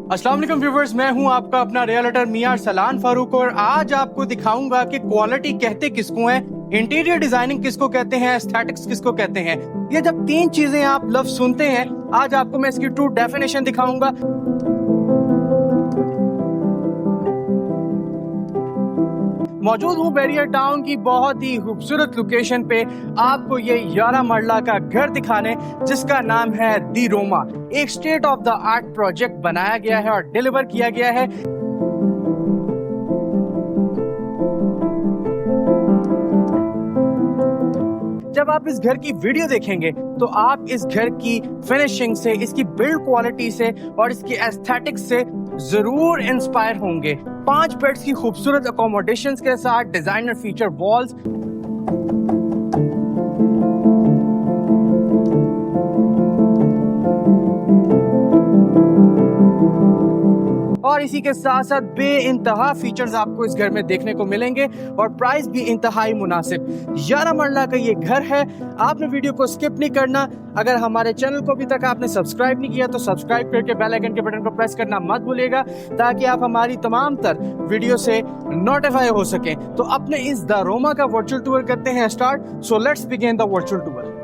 अस्सलाम वालेकुम व्यूवर्स, मैं हूं आपका अपना रियलिटर मियां अरसलान फारूक और आज आपको दिखाऊंगा कि क्वालिटी कहते किसको है, इंटीरियर डिजाइनिंग किसको कहते हैं, एस्थेटिक्स किसको कहते हैं। ये जब तीन चीजें आप लफ्ज सुनते हैं, आज आपको मैं इसकी ट्रू डेफिनेशन दिखाऊंगा। मौजूद हूँ बैरियर टाउन की बहुत ही खूबसूरत लोकेशन पे, आपको ये 11 मरला का घर दिखाने जिसका नाम है दी रोमा। एक state of the art project बनाया गया है और डिलीवर किया गया है। जब आप इस घर की वीडियो देखेंगे तो आप इस घर की फिनिशिंग से, इसकी बिल्ड क्वालिटी से और इसकी एस्थेटिक्स से जरूर इंस्पायर होंगे। 5 बेड्स की खूबसूरत अकोमोडेशंस के साथ डिजाइनर फीचर वॉल्स, और इसी के साथ साथ बेइंतहा फीचर्स आपको इस घर में देखने को मिलेंगे और प्राइस भी इंतहाई मुनासिब। 11 मरला का ये घर है। आपने वीडियो को स्किप नहीं करना। अगर हमारे चैनल को अभी तक आपने सब्सक्राइब नहीं किया तो सब्सक्राइब करके बेल आइकन के बटन को प्रेस करना मत भूलिएगा ताकि आप हमारी तमाम तर वीडियो से नोटिफाई हो सकें। तो अपने इस द रोमा का वर्चुअल टूर करते हैं start. So let's begin the virtual tour.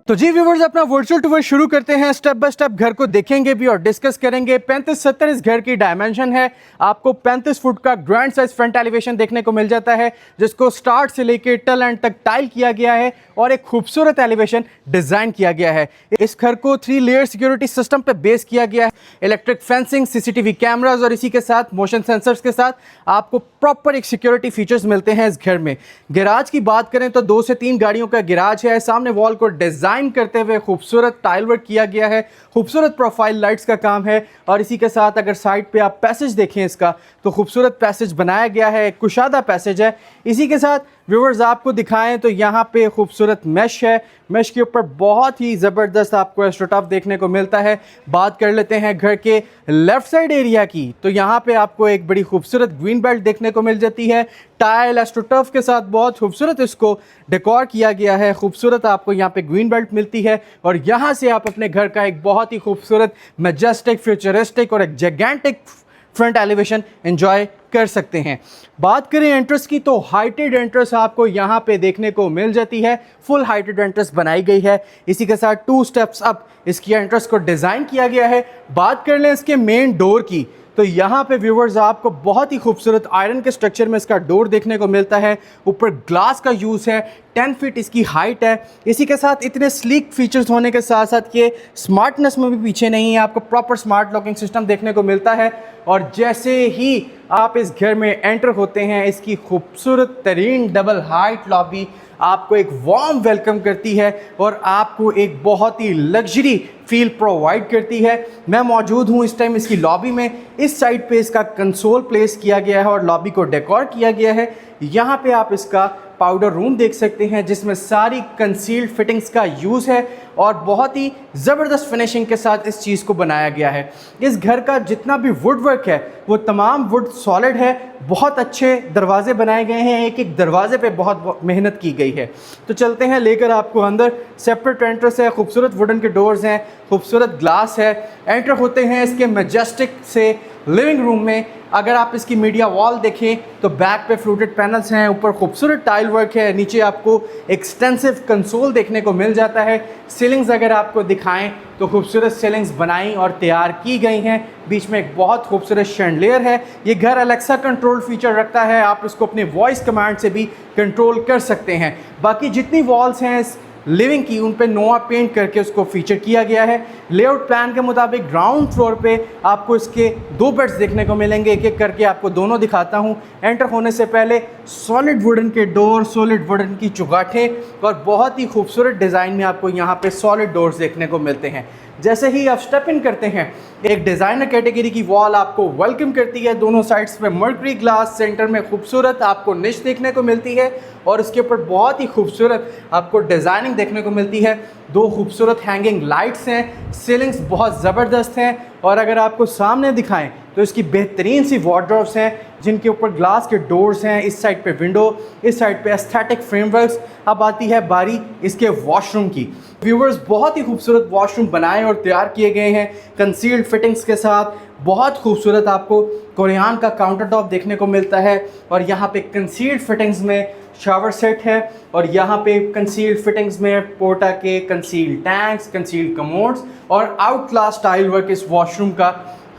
तो जी व्यूवर्स, अपना वर्चुअल टूर शुरू करते हैं। स्टेप बाय स्टेप घर को देखेंगे भी और डिस्कस करेंगे। 35-70 इस घर की डायमेंशन है। आपको 35 फुट का ग्रैंड साइज फ्रंट एलिवेशन देखने को मिल जाता है जिसको स्टार्ट से लेकर टेल एंड तक टाइल किया गया है और एक खूबसूरत एलिवेशन डिजाइन किया गया है। इस घर को 3 लेयर सिक्योरिटी सिस्टम पे बेस किया गया है। इलेक्ट्रिक फेंसिंग, सीसीटीवी कैमरास और इसी के साथ मोशन सेंसर्स के साथ आपको प्रॉपर एक सिक्योरिटी फीचर्स मिलते हैं इस घर में। गैराज की बात करें तो 2 से 3 गाड़ियों का गैराज है। सामने वॉल को डिजाइन करते हुए खूबसूरत टाइल वर्क किया गया है। खूबसूरत प्रोफाइल लाइट्स का काम है और इसी के साथ अगर साइड पे आप पैसेज देखें इसका तो खूबसूरत पैसेज बनाया गया है, एक कुशादा पैसेज है। इसी के साथ व्यूवर्स आपको दिखाएं तो यहाँ पे खूबसूरत मैश है। मैश के ऊपर बहुत ही ज़बरदस्त आपको एस्ट्रोटर्फ देखने को मिलता है। बात कर लेते हैं घर के लेफ्ट साइड एरिया की तो यहाँ पे आपको एक बड़ी खूबसूरत ग्रीन बेल्ट देखने को मिल जाती है। टाइल एस्ट्रोटर्फ के साथ बहुत खूबसूरत इसको डेकोर किया गया है। खूबसूरत आपको यहाँ पे ग्रीन बेल्ट मिलती है और यहाँ से आप अपने घर का एक बहुत ही खूबसूरत मैजेस्टिक, फ्यूचरिस्टिक और एक जैगेंटिक फ्रंट एलिवेशन एंजॉय कर सकते हैं। बात करें एंट्रेंस की तो हाइटेड एंट्रेंस आपको यहाँ पे देखने को मिल जाती है। फुल हाइटेड एंट्रेंस बनाई गई है। इसी के साथ 2 स्टेप्स अप इसकी एंट्रेंस को डिज़ाइन किया गया है। बात कर लें इसके मेन डोर की तो यहाँ पे व्यूवर्स आपको बहुत ही खूबसूरत आयरन के स्ट्रक्चर में इसका डोर देखने को मिलता है। ऊपर ग्लास का यूज़ है। 10 फीट इसकी हाइट है। इसी के साथ इतने स्लीक फीचर्स होने के साथ साथ ये स्मार्टनेस में भी पीछे नहीं है। आपको प्रॉपर स्मार्ट लॉकिंग सिस्टम देखने को मिलता है और जैसे ही आप इस घर में एंटर होते हैं इसकी खूबसूरत तरीन डबल हाइट लॉबी आपको एक वार्म वेलकम करती है और आपको एक बहुत ही लग्जरी फील प्रोवाइड करती है। मैं मौजूद हूँ इस टाइम इसकी लॉबी में। इस साइड पे इसका कंसोल प्लेस किया गया है और लॉबी को डेकोर किया गया है। यहाँ पे आप इसका पाउडर रूम देख सकते हैं जिसमें सारी कंसील्ड फिटिंग्स का यूज़ है और बहुत ही ज़बरदस्त फिनिशिंग के साथ इस चीज़ को बनाया गया है। इस घर का जितना भी वुड वर्क है वो तमाम वुड सॉलिड है। बहुत अच्छे दरवाजे बनाए गए हैं। एक एक दरवाजे पे बहुत मेहनत की गई है। तो चलते हैं लेकर आपको अंदर। सेपरेट एंट्रेंस है, खूबसूरत वुडन के डोर्स हैं, खूबसूरत ग्लास है। एंटर होते हैं इसके मैजेस्टिक से लिविंग रूम में। अगर आप इसकी मीडिया वॉल देखें तो बैक पे फ्लूटेड पैनल्स हैं, ऊपर खूबसूरत टाइल वर्क है, नीचे आपको एक्सटेंसिव कंसोल देखने को मिल जाता है। सीलिंग्स अगर आपको दिखाएं तो खूबसूरत सीलिंग्स बनाई और तैयार की गई हैं। बीच में एक बहुत खूबसूरत शैंडलियर है। ये घर अलेक्सा कंट्रोल फीचर रखता है। आप इसको अपने वॉइस कमांड से भी कंट्रोल कर सकते हैं। बाकी जितनी वॉल्स हैं इस लिविंग की उन पे नोआ पेंट करके उसको फीचर किया गया है। लेआउट प्लान के मुताबिक ग्राउंड फ्लोर पे आपको इसके 2 बेड्स देखने को मिलेंगे। एक एक करके आपको दोनों दिखाता हूँ। एंटर होने से पहले सॉलिड वुडन के डोर, सॉलिड वुडन की चुगाठें और बहुत ही खूबसूरत डिज़ाइन में आपको यहाँ पे सॉलिड डोर्स देखने को मिलते हैं। जैसे ही आप स्टेप इन करते हैं, एक डिज़ाइनर कैटेगरी की वॉल आपको वेलकम करती है। दोनों साइड्स पे मर्करी ग्लास, सेंटर में खूबसूरत आपको निश देखने को मिलती है और उसके ऊपर बहुत ही खूबसूरत आपको डिज़ाइनिंग देखने को मिलती है। दो खूबसूरत हैंगिंग लाइट्स हैं, सीलिंग्स बहुत ज़बरदस्त हैं और अगर आपको सामने दिखाएं तो इसकी बेहतरीन सी वार्डरोब्स हैं जिनके ऊपर ग्लास के डोर्स हैं। इस साइड पे विंडो, इस साइड पे एस्थेटिक फ्रेमवर्क्स। अब आती है बारी इसके वॉशरूम की। व्यूवर्स, बहुत ही खूबसूरत वॉशरूम बनाए और तैयार किए गए हैं कंसील्ड फिटिंग्स के साथ। बहुत खूबसूरत आपको कोरियान का काउंटर टॉप देखने को मिलता है और यहाँ पे कंसील्ड फिटिंग्स में शावर सेट है और यहाँ पे कंसील्ड फिटिंग्स में पोर्टा के कंसील्ड टैंक्स, कंसील्ड कमोड्स और आउट क्लास टाइल वर्क इस वॉशरूम का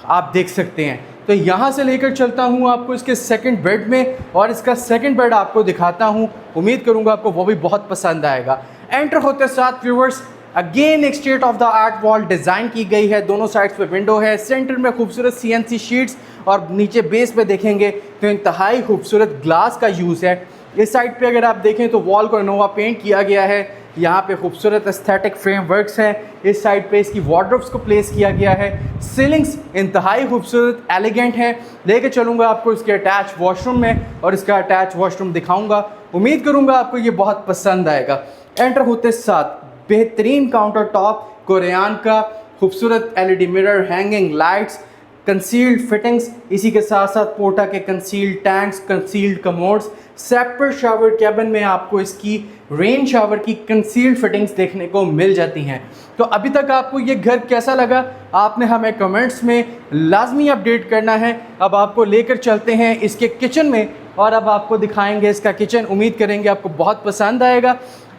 आप देख सकते हैं। तो यहाँ से लेकर चलता हूँ आपको इसके सेकंड बेड में और इसका सेकंड बेड आपको दिखाता हूँ। उम्मीद करूँगा आपको वो भी बहुत पसंद आएगा। एंटर होते साथ व्यूवर्स, अगेन एक state of the art wall design की गई है। दोनों साइड्स पे विंडो है, सेंटर में खूबसूरत CNC शीट्स और नीचे बेस पे देखेंगे तो इंतहाई खूबसूरत ग्लास का यूज़ है। इस साइड पे अगर आप देखें तो वॉल को नोवा पेंट किया गया है। यहाँ पे खूबसूरत एस्थेटिक फ्रेमवर्क्स हैं। इस साइड पे इसकी वार्डरोब्स को प्लेस किया गया है। सीलिंग्स इंतहाई खूबसूरत एलिगेंट है। लेके चलूँगा आपको इसके अटैच वॉशरूम में और इसका अटैच वॉशरूम दिखाऊँगा। उम्मीद करूँगा आपको ये बहुत पसंद आएगा। एंटर होते साथ बेहतरीन काउंटर टॉप, कोरियान का खूबसूरत LED mirror, hanging lights, concealed fittings, इसी के साथ साथ पोर्टा के concealed tanks, concealed commodes, separate shower cabin में आपको इसकी रेन शावर की कंसील्ड फिटिंग्स देखने को मिल जाती हैं। तो अभी तक आपको ये घर कैसा लगा आपने हमें कमेंट्स में लाजमी अपडेट करना है। अब आपको लेकर चलते हैं इसके किचन में और अब आपको दिखाएंगे इसका किचन। उम्मीद करेंगे आपको बहुत पसंद आएगा।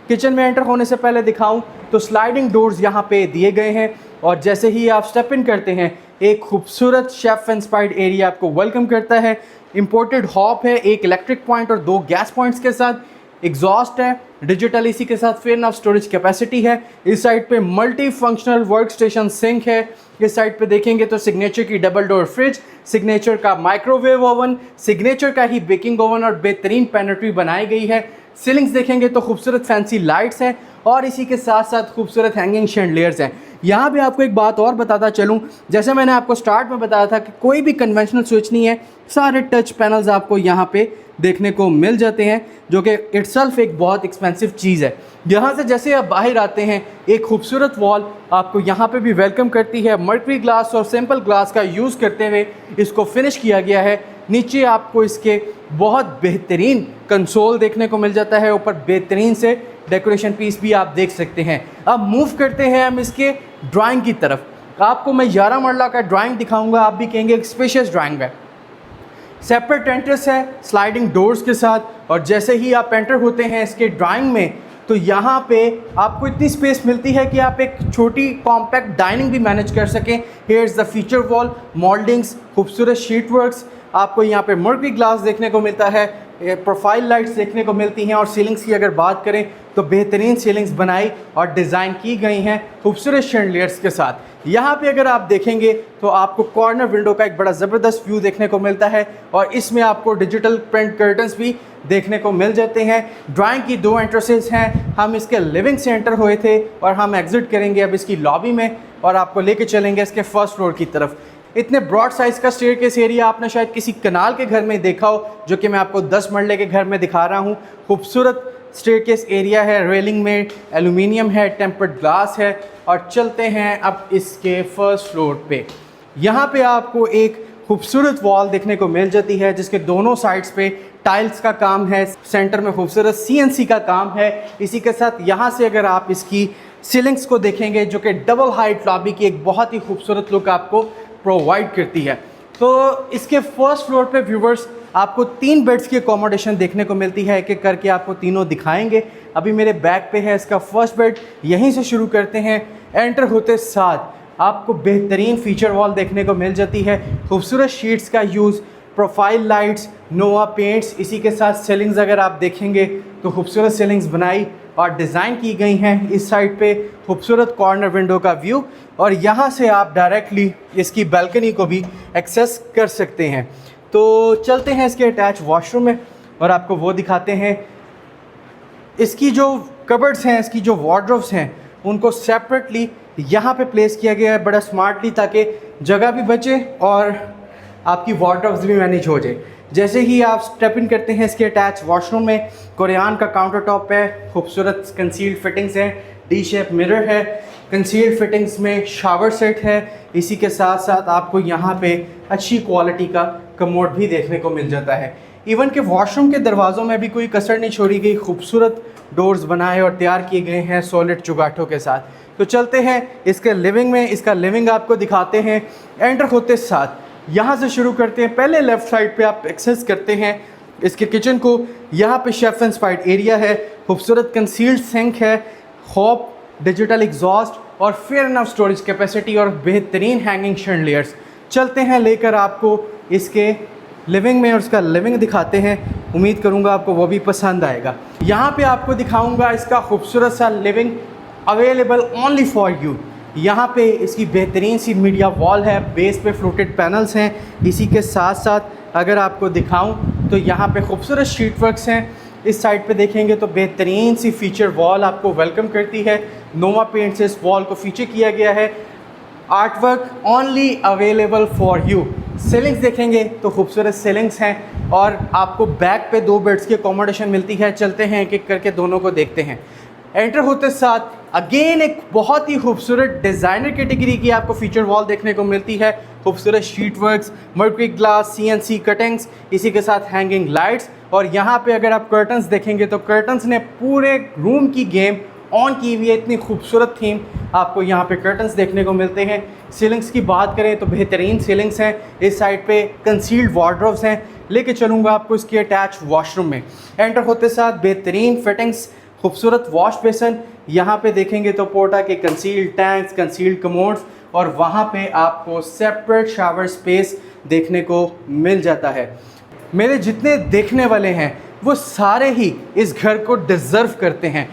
किचन में एंटर होने से पहले दिखाऊं तो स्लाइडिंग डोर्स यहाँ पे दिए गए हैं और जैसे ही आप स्टेप इन करते हैं एक खूबसूरत शेफ इंस्पायर्ड एरिया आपको वेलकम करता है। इंपोर्टेड हॉब है, एक इलेक्ट्रिक पॉइंट और 2 गैस पॉइंट्स के साथ। एग्जॉस्ट है, डिजिटल AC के साथ फेयर इनफ स्टोरेज कैपेसिटी है। इस साइड पे multi functional work station sink है। इस साइड पे देखेंगे तो सिग्नेचर की डबल डोर फ्रिज, सिग्नेचर का माइक्रोवेव ओवन, सिग्नेचर का ही बेकिंग ओवन और बेहतरीन पेनेट्री बनाई गई है। सीलिंग्स देखेंगे तो खूबसूरत फैंसी लाइट्स हैं और इसी के साथ साथ खूबसूरत हैंगिंग शैंडलियर्स हैं। यहाँ पे आपको एक बात और बताता चलूँ, जैसे मैंने आपको स्टार्ट में बताया था कि कोई भी कन्वेंशनल स्विच नहीं है, सारे टच पैनल्स आपको यहाँ पे देखने को मिल जाते हैं, जो कि इटसेल्फ एक बहुत एक्सपेंसिव चीज़ है। यहाँ से जैसे आप बाहर आते हैं एक खूबसूरत वॉल आपको यहाँ पे भी वेलकम करती है। मर्करी ग्लास और सिंपल ग्लास का यूज़ करते हुए इसको फिनिश किया गया है। नीचे आपको इसके बहुत बेहतरीन कंसोल देखने को मिल जाता है, ऊपर बेहतरीन से डेकोरेशन पीस भी आप देख सकते हैं। अब मूव करते हैं हम इसके ड्राइंग की तरफ। आपको मैं 11 मरला का ड्राइंग दिखाऊंगा, आप भी कहेंगे एक स्पेशियस ड्राइंग है। सेपरेट एंट्रेंस है स्लाइडिंग डोर्स के साथ और जैसे ही आप एंटर होते हैं इसके ड्राइंग में तो यहाँ पे आपको इतनी स्पेस मिलती है कि आप एक छोटी कॉम्पैक्ट डाइनिंग भी मैनेज कर सकें। Here is the feature wall, mouldings, खूबसूरत शीट वर्क्स, आपको यहाँ पे मर्करी ग्लास देखने को मिलता है, प्रोफाइल लाइट्स देखने को मिलती हैं और सीलिंग्स की अगर बात करें तो बेहतरीन सीलिंग्स बनाई और डिज़ाइन की गई हैं खूबसूरत शैंडलियर्स के साथ। यहाँ पे अगर आप देखेंगे तो आपको कॉर्नर विंडो का एक बड़ा ज़बरदस्त व्यू देखने को मिलता है और इसमें आपको डिजिटल प्रिंट कर्टन्स भी देखने को मिल जाते हैं। ड्राइंग की 2 एंट्रेंसेस हैं। हम इसके लिविंग से एंटर हुए थे और हम एग्जिट करेंगे अब इसकी लॉबी में और आपको लेके चलेंगे इसके फर्स्ट फ्लोर की तरफ। इतने ब्रॉड साइज़ का स्टेयरकेस एरिया आपने शायद किसी कनाल के घर में देखा हो, जो कि मैं आपको 10 मरले के घर में दिखा रहा हूँ। खूबसूरत स्टेयरकेस एरिया है, रेलिंग में एल्यूमिनियम है, टेम्पर्ड ग्लास है और चलते हैं अब इसके फर्स्ट फ्लोर पे। यहाँ पे आपको एक खूबसूरत वॉल देखने को मिल जाती है जिसके दोनों साइड्स पे टाइल्स का काम है, सेंटर में खूबसूरत CNC का काम है। इसी के साथ यहाँ से अगर आप इसकी सीलिंग्स को देखेंगे जो कि डबल हाइट लॉबी की एक बहुत ही खूबसूरत लुक आपको प्रोवाइड करती है। तो इसके फर्स्ट फ्लोर पे व्यूवर्स आपको 3 बेड्स की अकोमोडेशन देखने को मिलती है। एक एक करके आपको तीनों दिखाएंगे। अभी मेरे बैक पे है इसका फर्स्ट बेड, यहीं से शुरू करते हैं। एंटर होते साथ आपको बेहतरीन फीचर वॉल देखने को मिल जाती है, खूबसूरत शीट्स का यूज़, प्रोफाइल लाइट्स, नोवा पेंट्स, इसी के साथ सीलिंग्स अगर आप देखेंगे तो खूबसूरत सीलिंग्स बनाई और डिज़ाइन की गई हैं। इस साइड पे खूबसूरत कॉर्नर विंडो का व्यू और यहाँ से आप डायरेक्टली इसकी बालकनी को भी एक्सेस कर सकते हैं। तो चलते हैं इसके अटैच वॉशरूम में और आपको वो दिखाते हैं। इसकी जो कबर्ड्स हैं, इसकी जो वार्डरोब्स हैं, उनको सेपरेटली यहाँ पे प्लेस किया गया है बड़ा स्मार्टली, ताकि जगह भी बचे और आपकी वार्डरोब्स भी मैनेज हो जाए। जैसे ही आप स्टेप इन करते हैं इसके अटैच वॉशरूम में, कोरियान का काउंटर टॉप है, खूबसूरत कंसील्ड फिटिंग्स हैं, डी शेप मिरर है, कंसील्ड फिटिंग्स में शावर सेट है। इसी के साथ साथ आपको यहाँ पे अच्छी क्वालिटी का कमोड भी देखने को मिल जाता है। इवन कि वॉशरूम के दरवाज़ों में भी कोई कसर नहीं छोड़ी गई, खूबसूरत डोर्स बनाए और तैयार किए गए हैं सॉलिड चुगाठों के साथ। तो चलते हैं इसके लिविंग में, इसका लिविंग आपको दिखाते हैं। एंटर होते साथ यहाँ से शुरू करते हैं। पहले लेफ़्ट साइड पे आप एक्सेस करते हैं इसके किचन को। यहाँ पे शेफ इंस्पायर्ड एरिया है, खूबसूरत कंसील्ड सिंक है, हॉप डिजिटल एग्जॉस्ट और फेयर इनफ स्टोरेज कैपेसिटी और बेहतरीन हैंगिंग शैंडलियर्स। चलते हैं लेकर आपको इसके लिविंग में और उसका लिविंग दिखाते हैं। उम्मीद करूँगा आपको वो भी पसंद आएगा। यहाँ पे आपको दिखाऊँगा इसका खूबसूरत सा living available only for you. यहाँ पे इसकी बेहतरीन सी मीडिया वॉल है, बेस पे फ्लोटेड पैनल्स हैं। इसी के साथ साथ अगर आपको दिखाऊं तो यहाँ पे खूबसूरत शीट वर्क्स हैं। इस साइड पे देखेंगे तो बेहतरीन सी फीचर वॉल आपको वेलकम करती है। नोवा पेंट से इस वॉल को फीचर किया गया है। Art work only available for you. Ceilings देखेंगे तो खूबसूरत सीलिंग्स हैं और आपको बैक पे 2 बेड्स की अकोमोडेशन मिलती है। चलते हैं एक एक करके दोनों को देखते हैं। एंटर होते साथ अगेन एक बहुत ही खूबसूरत डिज़ाइनर कैटेगरी की आपको फीचर वॉल देखने को मिलती है। खूबसूरत sheet works, mercury glass, CNC cuttings, इसी के साथ हैंगिंग लाइट्स। और यहाँ पे अगर आप कर्टन्स देखेंगे तो कर्टन्स ने पूरे रूम की गेम ऑन की हुई है। इतनी खूबसूरत थीम आपको यहाँ पे कर्टन्स देखने को मिलते हैं। सीलिंग्स की बात करें तो बेहतरीन सीलिंग्स हैं। इस साइड पे कंसील्ड वार्डरोब्स हैं। लेके चलूँगा आपको इसके अटैच वॉशरूम में। एंटर होते साथ बेहतरीन फिटिंग्स, खूबसूरत वॉश बेसन। यहाँ पे देखेंगे तो पोर्टा के कंसील्ड टैंक्स, कंसील्ड कमोड्स और वहाँ पे आपको सेपरेट शावर स्पेस देखने को मिल जाता है। मेरे जितने देखने वाले हैं वो सारे ही इस घर को डिज़र्व करते हैं,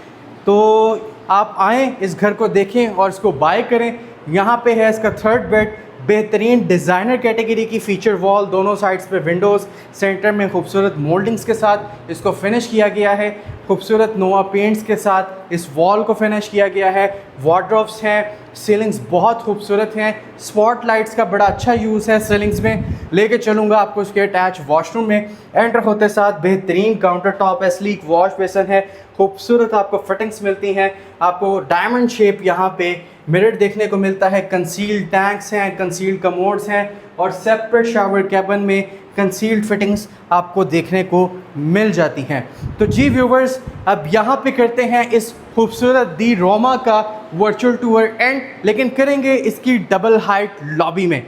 तो आप आएँ, इस घर को देखें और इसको बाय करें। यहाँ पे है इसका 3rd बेड, बेहतरीन डिज़ाइनर कैटेगरी की फ़ीचर वॉल, दोनों साइड्स पे विंडोज़, सेंटर में खूबसूरत मोल्डिंग्स के साथ इसको फिनिश किया गया है। खूबसूरत नोवा पेंट्स के साथ इस वॉल को फिनिश किया गया है। वार्डरोब्स हैं, सीलिंग्स बहुत खूबसूरत हैं। स्पॉट लाइट्स का बड़ा अच्छा यूज़ है सीलिंग्स में। लेके चलूँगा आपको इसके अटैच वॉशरूम में। एंटर होते साथ बेहतरीन काउंटर टॉप है, स्लीक वॉश बेसन है, खूबसूरत आपको फिटिंग्स मिलती हैं। आपको डायमंड शेप यहाँ पे मिरर देखने को मिलता है। कंसील्ड टैंक्स हैं, कंसील्ड कमोड्स हैं और सेपरेट शावर कैबिन में कंसील्ड फिटिंग्स आपको देखने को मिल जाती हैं। तो जी व्यूवर्स, अब यहाँ पे करते हैं इस खूबसूरत दी रोमा का वर्चुअल टूर एंड, लेकिन करेंगे इसकी डबल हाइट लॉबी में।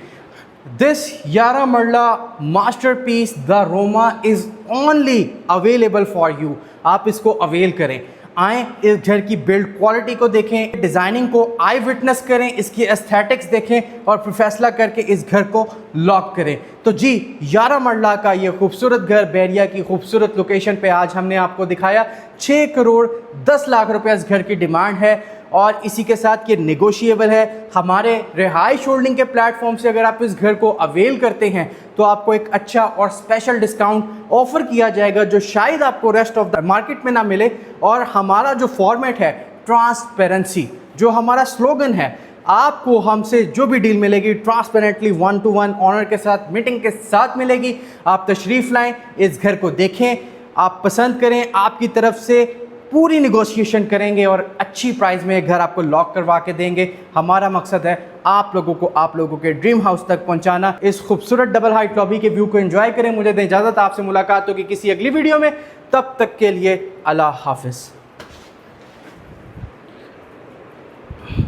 दिस 11 मरला masterpiece the Roma is only available for you. आप इसको अवेल करें, आएँ, इस घर की बिल्ड क्वालिटी को देखें, डिज़ाइनिंग को आई विटनेस करें, इसकी एस्थेटिक्स देखें और फिर फैसला करके इस घर को लॉक करें। तो जी 11 मरला का ये खूबसूरत घर बैरिया की खूबसूरत लोकेशन पे आज हमने आपको दिखाया। 6 करोड़ 10 लाख रुपए इस घर की डिमांड है और इसी के साथ ये नेगोशिएबल है। हमारे रिहाइश होल्डिंग के प्लेटफॉर्म से अगर आप इस घर को अवेल करते हैं तो आपको एक अच्छा और स्पेशल डिस्काउंट ऑफर किया जाएगा जो शायद आपको रेस्ट ऑफ द मार्केट में ना मिले। और हमारा जो फॉर्मेट है ट्रांसपेरेंसी, जो हमारा स्लोगन है, आपको हमसे जो भी डील मिलेगी ट्रांसपेरेंटली 1-to-1 ऑनर के साथ मीटिंग के साथ मिलेगी। आप तशरीफ़ लाएं, इस घर को देखें, आप पसंद करें, आपकी तरफ से पूरी निगोशिएशन करेंगे और अच्छी प्राइस में एक घर आपको लॉक करवा के देंगे। हमारा मकसद है आप लोगों के ड्रीम हाउस तक पहुंचाना। इस खूबसूरत डबल हाइट लॉबी के व्यू को एंजॉय करें। मुझे दें इजाज़त, आपसे मुलाकात होगी किसी अगली वीडियो में। तब तक के लिए अल्लाह हाफिज़।